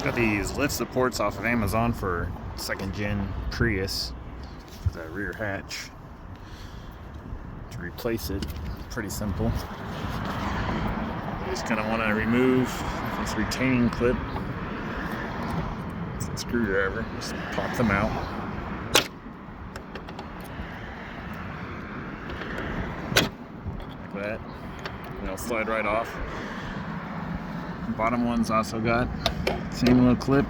Got these lift supports off of Amazon for second gen Prius. The rear hatch. To replace it, pretty simple. You just kind of want to remove this retaining clip. It's a screwdriver. Just pop them out. Like that. And they'll slide right off. The bottom one's also got the same little clip.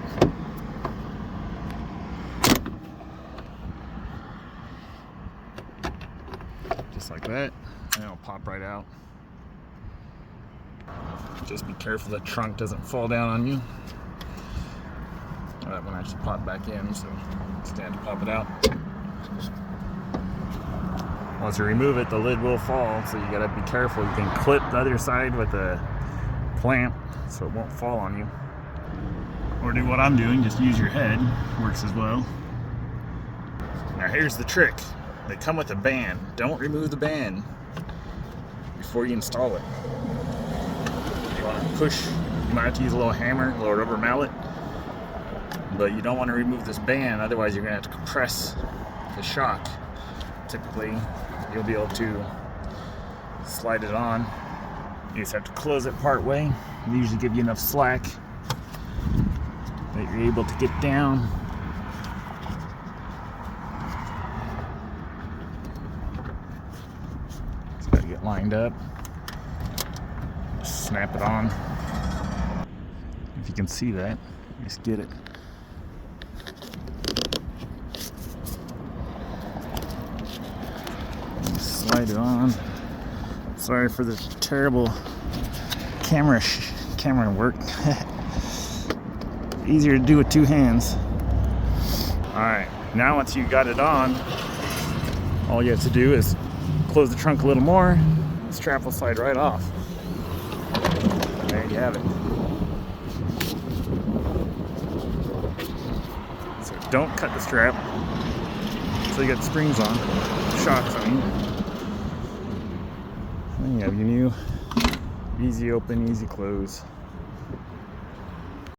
Just like that, and it'll pop right out. Just be careful the trunk doesn't fall down on you. That one actually popped back in, so stand to pop it out. Once you remove it, the lid will fall, so you gotta be careful. You can clip the other side with a clamp so it won't fall on you. Or do what I'm doing, just use your head, works as well. Now here's the trick. They come with a band. Don't remove the band before you install it. You want to push, you might have to use a little hammer, a little rubber mallet, but you don't want to remove this band, otherwise you're going to have to compress the shock. Typically, you'll be able to slide it on. You just have to close it part way. They usually give you enough slack that you're able to get down. Just gotta get lined up. Just snap it on. If you can see that, just get it. Slide it on. Sorry for the terrible camera work. Easier to do with two hands. Alright, now once you got it on, all you have to do is close the trunk a little more. The strap will slide right off. There you have it. So don't cut the strap so you got springs on, shocks I mean. Then you have your new easy open, easy close.